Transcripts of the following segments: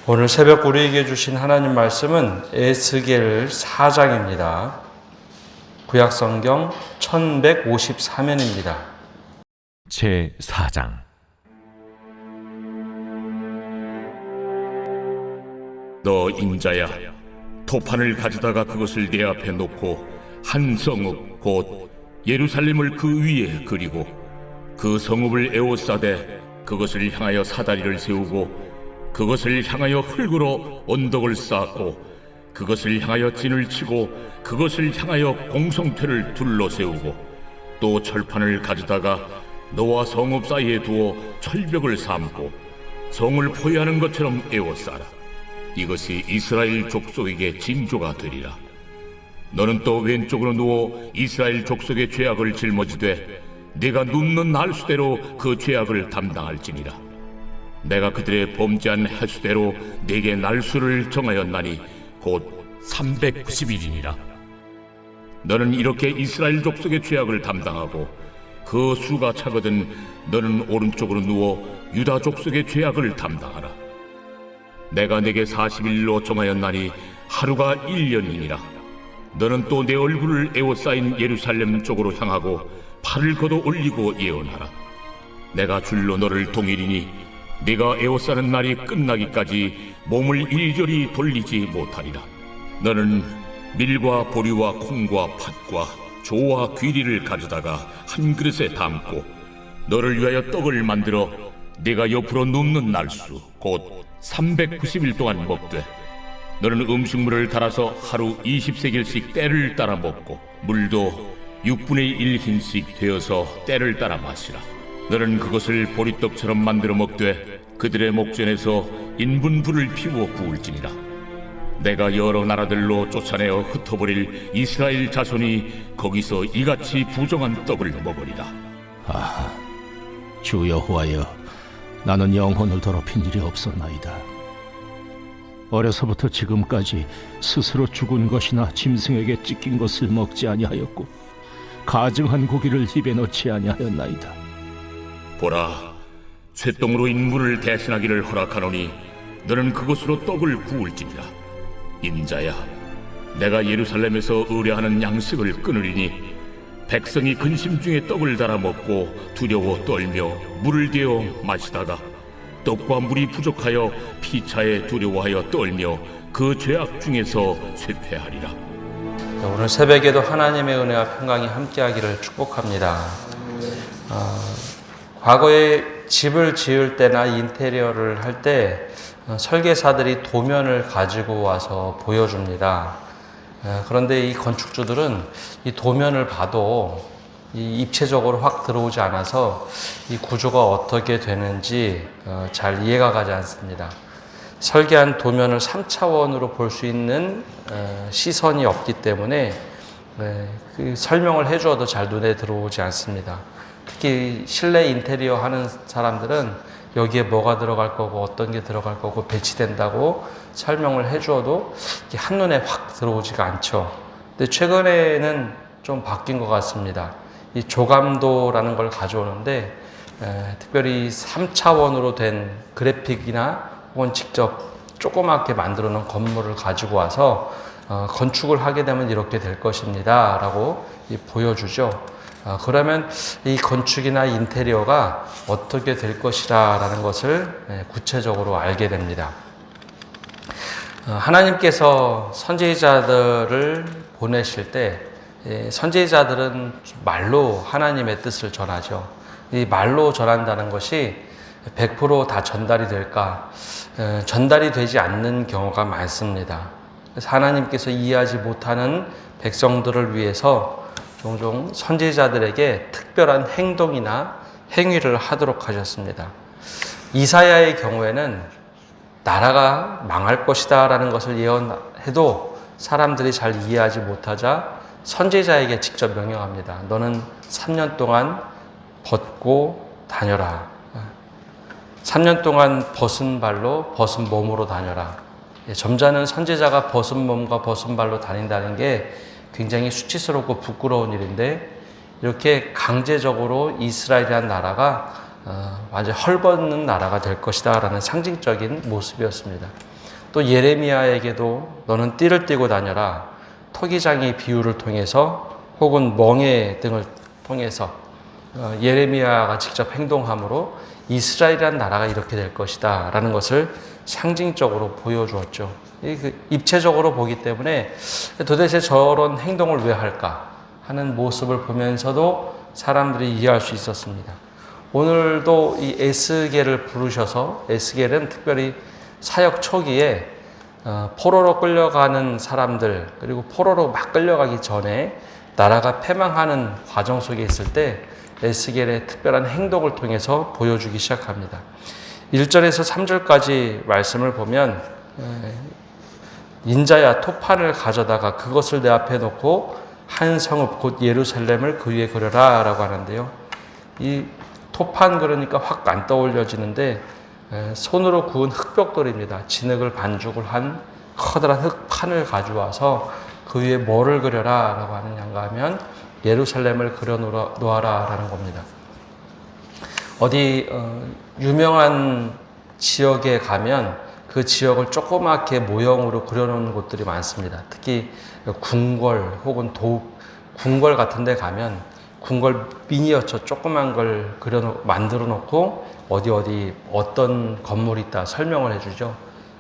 오늘 새벽 우리에게 주신 하나님 말씀은 에스겔 4장입니다. 구약성경 1154면입니다. 제4장. 너 인자야, 토판을 가져다가 그것을 내 앞에 놓고 한 성읍 곧 예루살렘을 그 위에 그리고 그 성읍을 에워싸되 그것을 향하여 사다리를 세우고 그것을 향하여 흙으로 언덕을 쌓고 그것을 향하여 진을 치고 그것을 향하여 공성퇴를 둘러 세우고 또 철판을 가져다가 너와 성읍 사이에 두어 철벽을 삼고 성을 포위하는 것처럼 에워싸라. 이것이 이스라엘 족속에게 징조가 되리라. 너는 또 왼쪽으로 누워 이스라엘 족속의 죄악을 짊어지되 네가 눕는 날수대로 그 죄악을 담당할지니라. 내가 그들의 범죄한 횟수대로 네게 날수를 정하였나니 곧 390일이니라. 너는 이렇게 이스라엘 족속의 죄악을 담당하고 그 수가 차거든 너는 오른쪽으로 누워 유다 족속의 죄악을 담당하라. 내가 네게 40일로 정하였나니 하루가 1년이니라. 너는 또 내 얼굴을 에워싸인 예루살렘 쪽으로 향하고 팔을 걷어 올리고 예언하라. 내가 줄로 너를 동일이니 네가 에워싸는 날이 끝나기까지 몸을 이리저리 돌리지 못하리라. 너는 밀과 보리와 콩과 팥과 조와 귀리를 가져다가 한 그릇에 담고 너를 위하여 떡을 만들어 네가 옆으로 눕는 날수 곧 390일 동안 먹되 너는 음식물을 달아서 하루 20세겔씩 때를 따라 먹고 물도 6분의 1흰씩 되어서 때를 따라 마시라. 너는 그것을 보리떡처럼 만들어 먹되 그들의 목전에서 인분불을 피워 구울지니라. 내가 여러 나라들로 쫓아내어 흩어버릴 이스라엘 자손이 거기서 이같이 부정한 떡을 먹으리라. 아하, 주 여호와여, 나는 영혼을 더럽힌 일이 없었나이다. 어려서부터 지금까지 스스로 죽은 것이나 짐승에게 찢긴 것을 먹지 아니하였고 가증한 고기를 입에 넣지 아니하였나이다. 보라, 쇠똥으로 인물을 대신하기를 허락하노니 너는 그것으로 떡을 구울지니라. 인자야, 내가 예루살렘에서 의뢰하는 양식을 끊으리니 백성이 근심 중에 떡을 달아 먹고 두려워 떨며 물을 데워 마시다가 떡과 물이 부족하여 피차에 두려워하여 떨며 그 죄악 중에서 쇠퇴하리라. 오늘 새벽에도 하나님의 은혜와 평강이 함께하기를 축복합니다. 과거에 집을 지을 때나 인테리어를 할 때 설계사들이 도면을 가지고 와서 보여줍니다. 그런데 이 건축주들은 이 도면을 봐도 이 입체적으로 확 들어오지 않아서 이 구조가 어떻게 되는지 잘 이해가 가지 않습니다. 설계한 도면을 3차원으로 볼 수 있는 시선이 없기 때문에 그 설명을 해주어도 잘 눈에 들어오지 않습니다. 특히 실내 인테리어 하는 사람들은 여기에 뭐가 들어갈 거고 어떤 게 들어갈 거고 배치된다고 설명을 해주어도 한눈에 확 들어오지가 않죠. 근데 최근에는 좀 바뀐 것 같습니다. 이 조감도라는 걸 가져오는데 특별히 3차원으로 된 그래픽이나 혹은 직접 조그맣게 만들어 놓은 건물을 가지고 와서 건축을 하게 되면 이렇게 될 것입니다 라고 보여주죠. 그러면 이 건축이나 인테리어가 어떻게 될 것이라 라는 것을 구체적으로 알게 됩니다. 하나님께서 선지자들을 보내실 때 선지자들은 말로 하나님의 뜻을 전하죠. 이 말로 전한다는 것이 100% 다 전달이 될까? 전달이 되지 않는 경우가 많습니다. 그래서 하나님께서 이해하지 못하는 백성들을 위해서 종종 선지자들에게 특별한 행동이나 행위를 하도록 하셨습니다. 이사야의 경우에는 나라가 망할 것이다 라는 것을 예언해도 사람들이 잘 이해하지 못하자 선지자에게 직접 명령합니다. 너는 3년 동안 벗고 다녀라. 3년 동안 벗은 발로 벗은 몸으로 다녀라. 점잖은 선지자가 벗은 몸과 벗은 발로 다닌다는 게 굉장히 수치스럽고 부끄러운 일인데 이렇게 강제적으로 이스라엘이라는 나라가 완전 헐벗는 나라가 될 것이다 라는 상징적인 모습이었습니다. 또 예레미야에게도 너는 띠를 띠고 다녀라. 토기장의 비유를 통해서 혹은 멍에 등을 통해서 예레미야가 직접 행동함으로 이스라엘이라는 나라가 이렇게 될 것이다 라는 것을 상징적으로 보여주었죠. 입체적으로 보기 때문에 도대체 저런 행동을 왜 할까 하는 모습을 보면서도 사람들이 이해할 수 있었습니다. 오늘도 이 에스겔을 부르셔서, 에스겔은 특별히 사역 초기에 포로로 끌려가는 사람들, 그리고 포로로 막 끌려가기 전에 나라가 패망하는 과정 속에 있을 때 에스겔의 특별한 행동을 통해서 보여주기 시작합니다. 1절에서 3절까지 말씀을 보면 인자야 토판을 가져다가 그것을 내 앞에 놓고 한 성읍 곧 예루살렘을 그 위에 그려라 라고 하는데요. 이 토판 그러니까 확 안 떠올려지는데 손으로 구운 흙벽돌입니다. 진흙을 반죽을 한 커다란 흙판을 가져와서 그 위에 뭐를 그려라 라고 하느냐 하면 예루살렘을 그려 놓아라 라는 겁니다. 어디 유명한 지역에 가면 그 지역을 조그맣게 모형으로 그려놓은 곳들이 많습니다. 특히 궁궐 혹은 궁궐 같은 데 가면 궁궐 미니어처 조그만 걸 만들어 놓고 어디 어떤 건물이 있다 설명을 해주죠.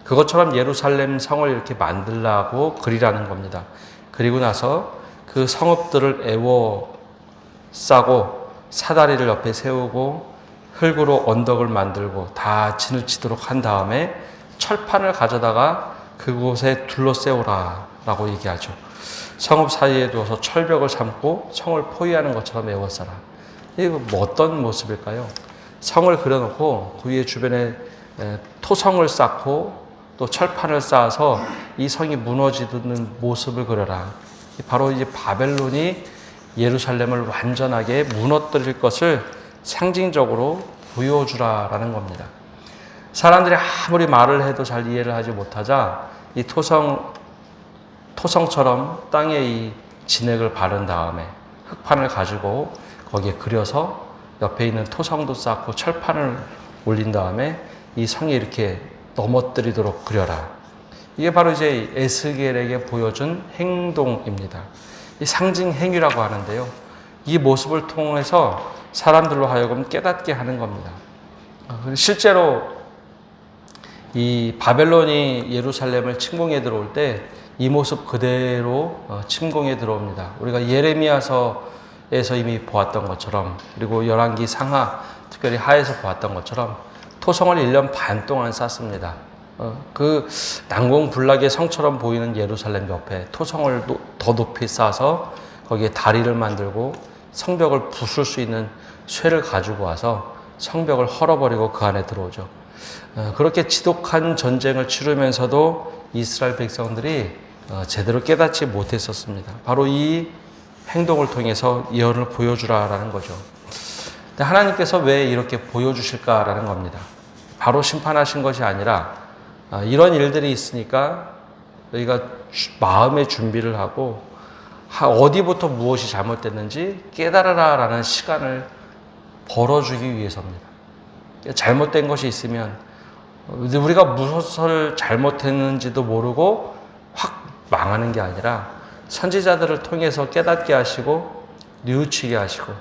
그것처럼 예루살렘 성을 이렇게 만들라고 그리라는 겁니다. 그리고 나서 그 성읍들을 싸고 사다리를 옆에 세우고 흙으로 언덕을 만들고 다 진을 치도록 한 다음에 철판을 가져다가 그곳에 둘러세우라 라고 얘기하죠. 성읍 사이에 두어서 철벽을 삼고 성을 포위하는 것처럼 에워싸라. 이게 뭐 어떤 모습일까요? 성을 그려놓고 그 위에 주변에 토성을 쌓고 또 철판을 쌓아서 이 성이 무너지는 모습을 그려라. 바로 이제 바벨론이 예루살렘을 완전하게 무너뜨릴 것을 상징적으로 보여주라라는 겁니다. 사람들이 아무리 말을 해도 잘 이해를 하지 못하자 이 토성처럼 땅에 이 진액을 바른 다음에 흙판을 가지고 거기에 그려서 옆에 있는 토성도 쌓고 철판을 올린 다음에 이 성이 이렇게 넘어뜨리도록 그려라. 이게 바로 이제 에스겔에게 보여준 행동입니다. 이 상징 행위라고 하는데요. 이 모습을 통해서 사람들로 하여금 깨닫게 하는 겁니다. 실제로 이 바벨론이 예루살렘을 침공해 들어올 때 이 모습 그대로 침공해 들어옵니다. 우리가 예레미야서에서 이미 보았던 것처럼, 그리고 열왕기 상하, 특별히 하에서 보았던 것처럼 토성을 1년 반 동안 쌓습니다. 그 난공불락의 성처럼 보이는 예루살렘 옆에 토성을 더 높이 쌓아서 거기에 다리를 만들고 성벽을 부술 수 있는 쇠를 가지고 와서 성벽을 헐어버리고 그 안에 들어오죠. 그렇게 지독한 전쟁을 치르면서도 이스라엘 백성들이 제대로 깨닫지 못했었습니다. 바로 이 행동을 통해서 예언을 보여주라라는 거죠. 근데 하나님께서 왜 이렇게 보여주실까라는 겁니다. 바로 심판하신 것이 아니라 이런 일들이 있으니까 너희가 마음의 준비를 하고 어디부터 무엇이 잘못됐는지 깨달으라라는 시간을 벌어주기 위해서입니다. 잘못된 것이 있으면 우리가 무엇을 잘못했는지도 모르고 확 망하는 게 아니라 선지자들을 통해서 깨닫게 하시고 뉘우치게 하시고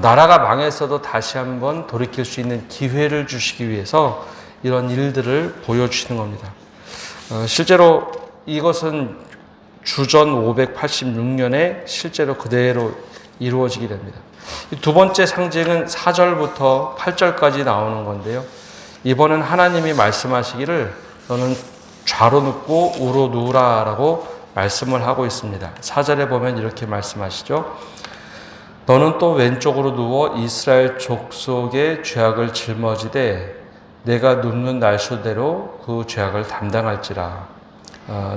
나라가 망했어도 다시 한번 돌이킬 수 있는 기회를 주시기 위해서 이런 일들을 보여주시는 겁니다. 실제로 이것은 주전 586년에 실제로 그대로 이루어지게 됩니다. 두 번째 상징은 4절부터 8절까지 나오는 건데요. 이번엔 하나님이 말씀하시기를 너는 좌로 눕고 우로 누우라 라고 말씀을 하고 있습니다. 4절에 보면 이렇게 말씀하시죠. 너는 또 왼쪽으로 누워 이스라엘 족속의 죄악을 짊어지되 내가 눕는 날수대로 그 죄악을 담당할지라.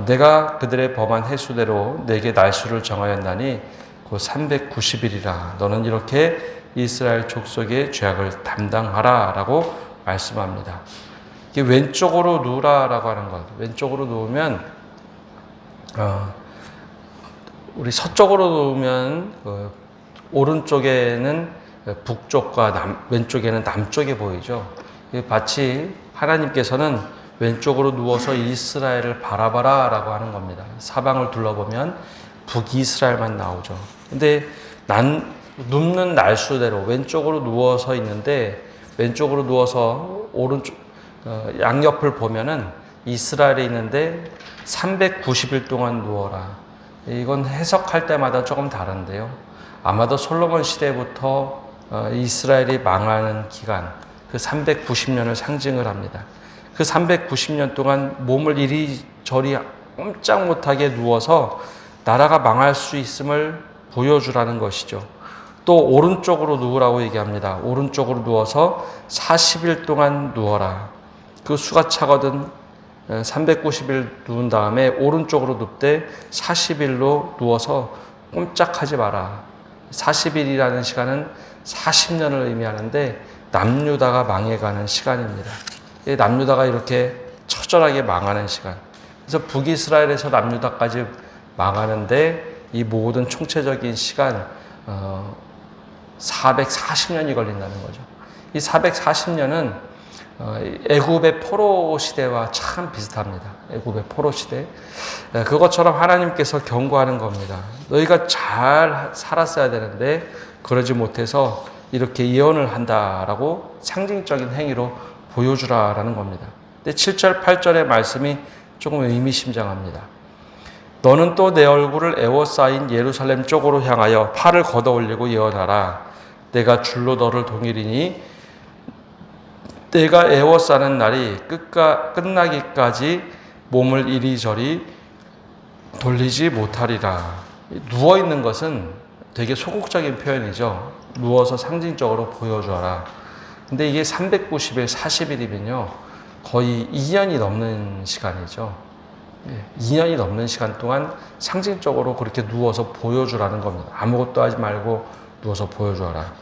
내가 그들의 범한 해수대로 내게 날수를 정하였나니 그 390일이라. 너는 이렇게 이스라엘 족속의 죄악을 담당하라 라고 말씀합니다. 이게 왼쪽으로 누우라라고 하는 것. 왼쪽으로 누우면 우리 서쪽으로 누우면 오른쪽에는 북쪽과 왼쪽에는 남쪽에 보이죠. 마치 하나님께서는 왼쪽으로 누워서 이스라엘을 바라봐라 라고 하는 겁니다. 사방을 둘러보면 북이스라엘만 나오죠. 근데 눕는 날수대로 왼쪽으로 누워서 있는데, 왼쪽으로 누워서 오른쪽 양옆을 보면은 이스라엘이 있는데 390일 동안 누워라. 이건 해석할 때마다 조금 다른데요. 아마도 솔로몬 시대부터 이스라엘이 망하는 기간, 그 390년을 상징을 합니다. 그 390년 동안 몸을 이리저리 꼼짝 못하게 누워서 나라가 망할 수 있음을 보여주라는 것이죠. 또 오른쪽으로 누우라고 얘기합니다. 오른쪽으로 누워서 40일 동안 누워라. 그 수가 차거든 390일 누운 다음에 오른쪽으로 눕되 40일로 누워서 꼼짝하지 마라. 40일이라는 시간은 40년을 의미하는데 남유다가 망해가는 시간입니다. 남유다가 이렇게 처절하게 망하는 시간. 그래서 북이스라엘에서 남유다까지 망하는데 이 모든 총체적인 시간 440년이 걸린다는 거죠. 이 440년은 애굽의 포로 시대와 참 비슷합니다. 애굽의 포로 시대. 그것처럼 하나님께서 경고하는 겁니다. 너희가 잘 살았어야 되는데 그러지 못해서 이렇게 예언을 한다라고 상징적인 행위로 보여주라라는 겁니다. 근데 7절, 8절의 말씀이 조금 의미심장합니다. 너는 또 내 얼굴을 에워싸인 예루살렘 쪽으로 향하여 팔을 걷어올리고 예언하라. 내가 줄로 너를 동이리니 내가 에워싸는 날이 끝나기까지 몸을 이리저리 돌리지 못하리라. 누워있는 것은 되게 소극적인 표현이죠. 누워서 상징적으로 보여줘라. 근데 이게 390일, 40일이면요. 거의 2년이 넘는 시간이죠. 2년이 넘는 시간 동안 상징적으로 그렇게 누워서 보여주라는 겁니다. 아무것도 하지 말고 누워서 보여줘라.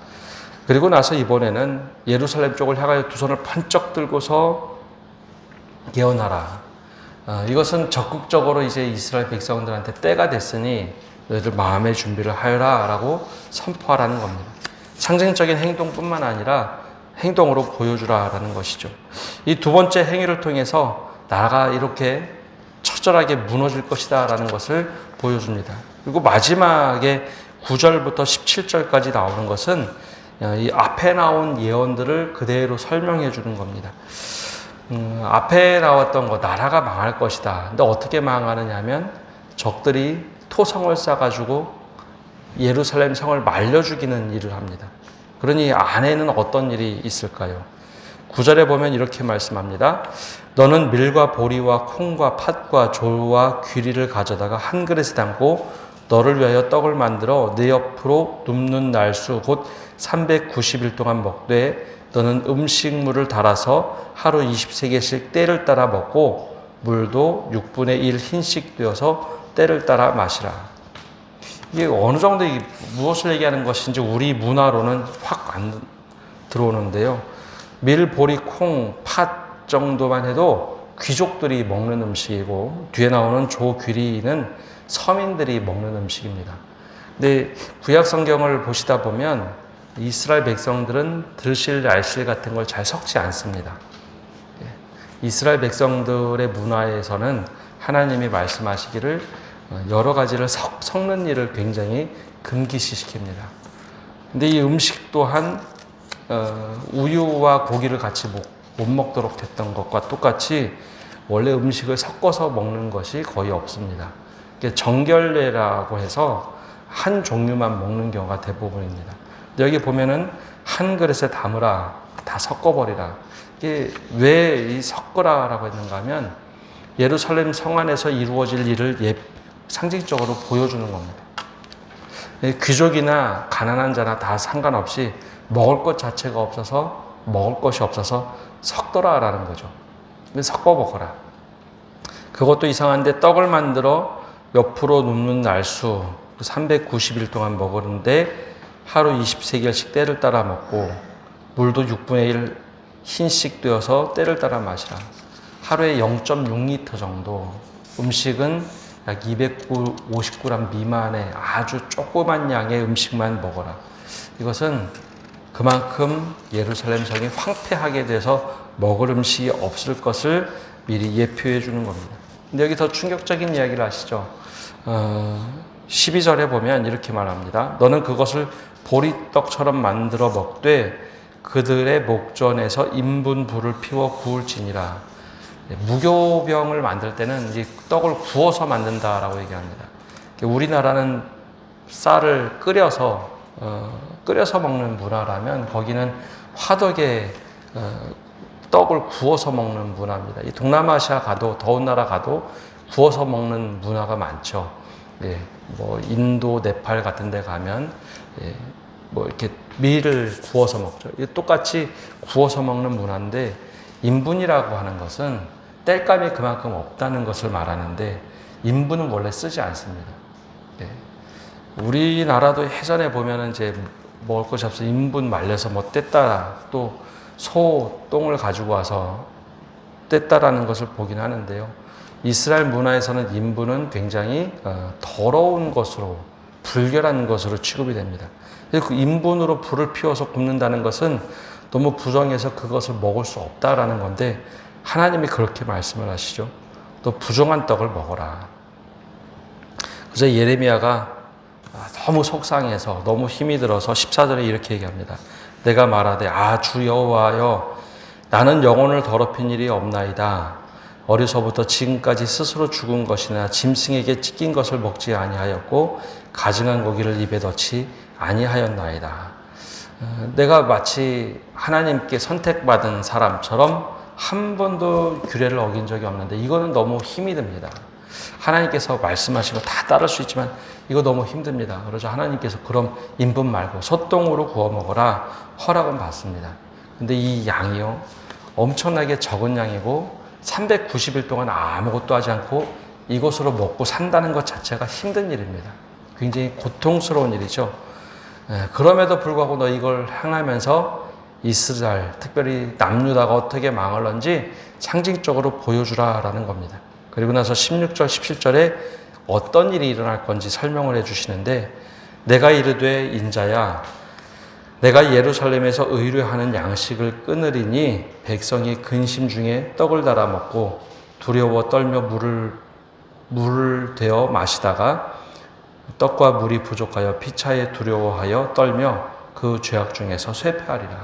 그리고 나서 이번에는 예루살렘 쪽을 향하여 두 손을 번쩍 들고서 예언하라. 이것은 적극적으로 이제 이스라엘 백성들한테 때가 됐으니 너희들 마음의 준비를 하여라 라고 선포하라는 겁니다. 상징적인 행동뿐만 아니라 행동으로 보여주라라는 것이죠. 이 두 번째 행위를 통해서 나라가 이렇게 처절하게 무너질 것이다 라는 것을 보여줍니다. 그리고 마지막에 9절부터 17절까지 나오는 것은 이 앞에 나온 예언들을 그대로 설명해 주는 겁니다. 앞에 나왔던 거, 나라가 망할 것이다. 근데 어떻게 망하느냐 하면 적들이 토성을 쌓아가지고 예루살렘 성을 말려 죽이는 일을 합니다. 그러니 안에는 어떤 일이 있을까요? 9절에 보면 이렇게 말씀합니다. 너는 밀과 보리와 콩과 팥과 조와 귀리를 가져다가 한 그릇에 담고 너를 위하여 떡을 만들어 내 옆으로 눕는 날수 곧 390일 동안 먹되 너는 음식물을 달아서 하루 20세겔씩 때를 따라 먹고 물도 6분의 1 흰씩 되어서 때를 따라 마시라. 이게 어느 정도 무엇을 얘기하는 것인지 우리 문화로는 확 안 들어오는데요. 밀, 보리, 콩, 팥 정도만 해도 귀족들이 먹는 음식이고 뒤에 나오는 조, 귀리는 서민들이 먹는 음식입니다. 근데 구약 성경을 보시다 보면 이스라엘 백성들은 들실, 알실 같은 걸 잘 섞지 않습니다. 이스라엘 백성들의 문화에서는 하나님이 말씀하시기를 여러 가지를 섞는 일을 굉장히 금기시킵니다. 근데 이 음식 또한 우유와 고기를 같이 못 먹도록 됐던 것과 똑같이 원래 음식을 섞어서 먹는 것이 거의 없습니다. 정결례라고 해서 한 종류만 먹는 경우가 대부분입니다. 근데 여기 보면은 한 그릇에 담으라, 다 섞어버리라. 이게 왜 이 섞으라라고 했는가 하면 예루살렘 성 안에서 이루어질 일을 상징적으로 보여주는 겁니다. 귀족이나 가난한 자나 다 상관없이 먹을 것 자체가 없어서, 먹을 것이 없어서 섞더라라는 거죠. 섞어 먹어라. 그것도 이상한데 떡을 만들어 옆으로 눕는 날수 390일 동안 먹었는데 하루 20세겔씩 때를 따라 먹고 물도 6분의 1 흰씩 되어서 때를 따라 마시라. 하루에 0.6리터 정도, 음식은 약 250g 미만의 아주 조그만 양의 음식만 먹어라. 이것은 그만큼 예루살렘 성이 황폐하게 돼서 먹을 음식이 없을 것을 미리 예표해 주는 겁니다. 근데 여기 더 충격적인 이야기를 아시죠? 12절에 보면 이렇게 말합니다. 너는 그것을 보리떡처럼 만들어 먹되 그들의 목전에서 인분 불을 피워 구울지니라. 무교병을 만들 때는 이 떡을 구워서 만든다라고 얘기합니다. 우리나라는 쌀을 끓여서 먹는 문화라면 거기는 화덕에 떡을 구워서 먹는 문화입니다. 이 동남아시아 가도 더운 나라 가도 구워서 먹는 문화가 많죠. 예, 뭐 인도, 네팔 같은 데 가면 뭐 이렇게 밀을 구워서 먹죠. 똑같이 구워서 먹는 문화인데 인분이라고 하는 것은 땔감이 그만큼 없다는 것을 말하는데 인분은 원래 쓰지 않습니다. 예. 우리나라도 예전에 보면은 이제 먹을 것이 없어 인분 말려서 뭐 뗐다 또 소 똥을 가지고 와서 뗐다라는 것을 보긴 하는데요. 이스라엘 문화에서는 인분은 굉장히 더러운 것으로 불결한 것으로 취급이 됩니다. 그 인분으로 불을 피워서 굽는다는 것은 너무 부정해서 그것을 먹을 수 없다라는 건데 하나님이 그렇게 말씀을 하시죠. 또 부정한 떡을 먹어라. 그래서 예레미야가 너무 속상해서 너무 힘이 들어서 14절에 이렇게 얘기합니다. 내가 말하되 주 여호와여 나는 영혼을 더럽힌 일이 없나이다. 어려서부터 지금까지 스스로 죽은 것이나 짐승에게 찢긴 것을 먹지 아니하였고 가증한 고기를 입에 넣지 아니하였나이다. 내가 마치 하나님께 선택받은 사람처럼 한 번도 규례를 어긴 적이 없는데 이거는 너무 힘이 듭니다. 하나님께서 말씀하시고 다 따를 수 있지만 이거 너무 힘듭니다. 그래서 하나님께서 그럼 인분 말고 소똥으로 구워 먹어라 허락은 받습니다. 근데 이 양이요 엄청나게 적은 양이고 390일 동안 아무것도 하지 않고 이것으로 먹고 산다는 것 자체가 힘든 일입니다. 굉장히 고통스러운 일이죠. 그럼에도 불구하고 너 이걸 행하면서 이스라엘, 특별히 남유다가 어떻게 망할런지 상징적으로 보여주라라는 겁니다. 그리고 나서 16절, 17절에 어떤 일이 일어날 건지 설명을 해주시는데 내가 이르되 인자야 내가 예루살렘에서 의뢰하는 양식을 끊으리니 백성이 근심 중에 떡을 달아 먹고 두려워 떨며 물을 되어 마시다가 떡과 물이 부족하여 피차에 두려워하여 떨며 그 죄악 중에서 쇠퇴하리라.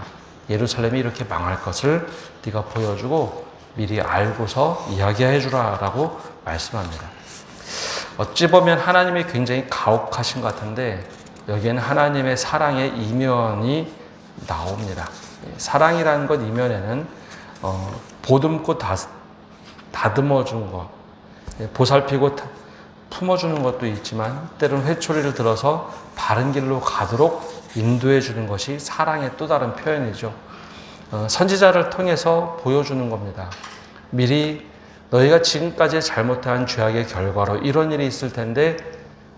예루살렘이 이렇게 망할 것을 네가 보여주고 미리 알고서 이야기해 주라라고 말씀합니다. 어찌 보면 하나님이 굉장히 가혹하신 것 같은데 여기에는 하나님의 사랑의 이면이 나옵니다. 사랑이라는 것 이면에는 보듬고 다듬어준 것, 보살피고 품어주는 것도 있지만 때로는 회초리를 들어서 바른 길로 가도록 인도해 주는 것이 사랑의 또 다른 표현이죠. 선지자를 통해서 보여주는 겁니다. 미리 너희가 지금까지 잘못한 죄악의 결과로 이런 일이 있을 텐데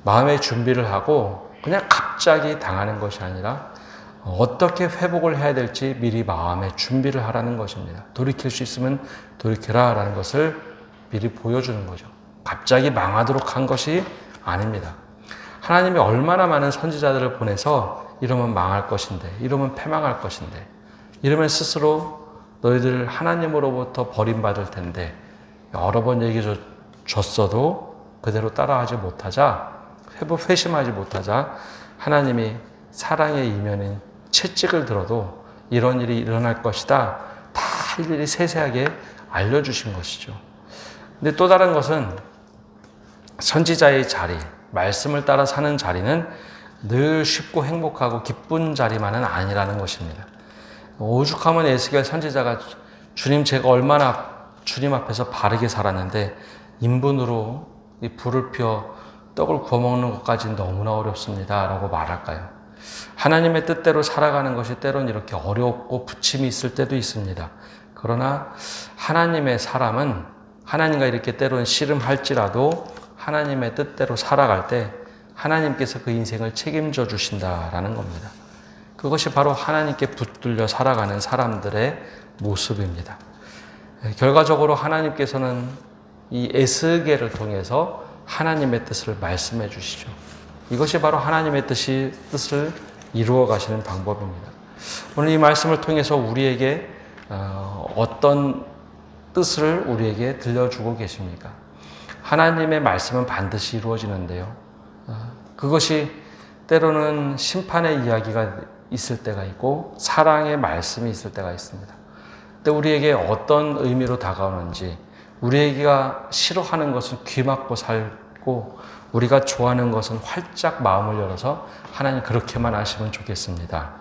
마음의 준비를 하고 그냥 갑자기 당하는 것이 아니라 어떻게 회복을 해야 될지 미리 마음의 준비를 하라는 것입니다. 돌이킬 수 있으면 돌이켜라 라는 것을 미리 보여주는 거죠. 갑자기 망하도록 한 것이 아닙니다. 하나님이 얼마나 많은 선지자들을 보내서 이러면 망할 것인데, 이러면 패망할 것인데, 이러면 스스로 너희들 하나님으로부터 버림받을 텐데 여러 번 얘기해 줬어도 그대로 따라하지 못하자, 회심하지 못하자 하나님이 사랑의 이면인 채찍을 들어도 이런 일이 일어날 것이다 다 일일이 세세하게 알려주신 것이죠. 근데 또 다른 것은 선지자의 자리, 말씀을 따라 사는 자리는 늘 쉽고 행복하고 기쁜 자리만은 아니라는 것입니다. 오죽하면 에스겔 선지자가 주님 제가 얼마나 주님 앞에서 바르게 살았는데 인분으로 이 불을 피워 떡을 구워 먹는 것까지는 너무나 어렵습니다 라고 말할까요? 하나님의 뜻대로 살아가는 것이 때론 이렇게 어렵고 부침이 있을 때도 있습니다. 그러나 하나님의 사람은 하나님과 이렇게 때론 씨름할지라도 하나님의 뜻대로 살아갈 때 하나님께서 그 인생을 책임져 주신다라는 겁니다. 그것이 바로 하나님께 붙들려 살아가는 사람들의 모습입니다. 결과적으로 하나님께서는 이 에스겔을 통해서 하나님의 뜻을 말씀해 주시죠. 이것이 바로 하나님의 뜻을 이루어 가시는 방법입니다. 오늘 이 말씀을 통해서 우리에게 어떤 뜻을 우리에게 들려주고 계십니까? 하나님의 말씀은 반드시 이루어지는데요. 그것이 때로는 심판의 이야기가 있을 때가 있고 사랑의 말씀이 있을 때가 있습니다. 근데 우리에게 어떤 의미로 다가오는지, 우리가 싫어하는 것은 귀 막고 살고 우리가 좋아하는 것은 활짝 마음을 열어서 하나님 그렇게만 하시면 좋겠습니다.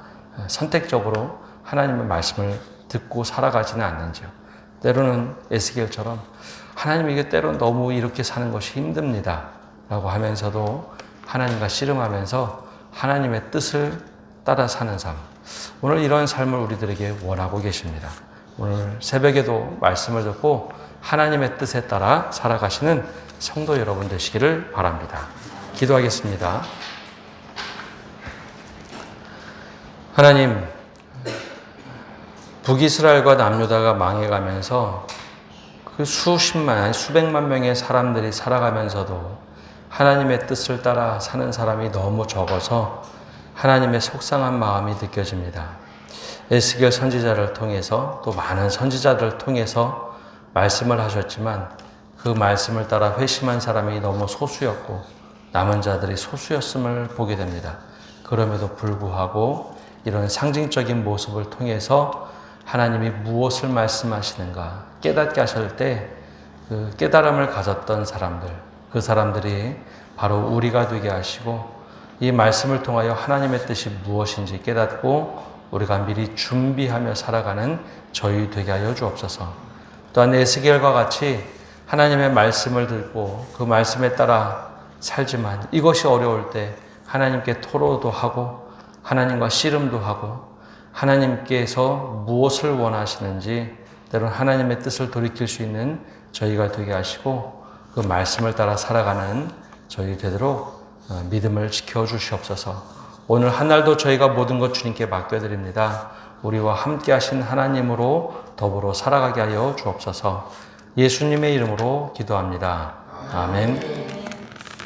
선택적으로 하나님의 말씀을 듣고 살아가지는 않는지요. 때로는 에스겔처럼 하나님 이게 때로는 너무 이렇게 사는 것이 힘듭니다 라고 하면서도 하나님과 씨름하면서 하나님의 뜻을 따라 사는 삶, 오늘 이런 삶을 우리들에게 원하고 계십니다. 오늘 새벽에도 말씀을 듣고 하나님의 뜻에 따라 살아가시는 성도 여러분 되시기를 바랍니다. 기도하겠습니다. 하나님, 북이스라엘과 남유다가 망해가면서 그 수십만, 수백만 명의 사람들이 살아가면서도 하나님의 뜻을 따라 사는 사람이 너무 적어서 하나님의 속상한 마음이 느껴집니다. 에스겔 선지자를 통해서 또 많은 선지자들을 통해서 말씀을 하셨지만 그 말씀을 따라 회심한 사람이 너무 소수였고 남은 자들이 소수였음을 보게 됩니다. 그럼에도 불구하고 이런 상징적인 모습을 통해서 하나님이 무엇을 말씀하시는가 깨닫게 하실 때 그 깨달음을 가졌던 사람들, 그 사람들이 바로 우리가 되게 하시고 이 말씀을 통하여 하나님의 뜻이 무엇인지 깨닫고 우리가 미리 준비하며 살아가는 저희 되게 하여 주옵소서. 또한 에스겔과 같이 하나님의 말씀을 듣고 그 말씀에 따라 살지만 이것이 어려울 때 하나님께 토로도 하고 하나님과 씨름도 하고 하나님께서 무엇을 원하시는지 때로는 하나님의 뜻을 돌이킬 수 있는 저희가 되게 하시고 그 말씀을 따라 살아가는 저희 되도록 믿음을 지켜주시옵소서. 오늘 한 날도 저희가 모든 것 주님께 맡겨드립니다. 우리와 함께 하신 하나님으로 더불어 살아가게 하여 주옵소서. 예수님의 이름으로 기도합니다. 아멘.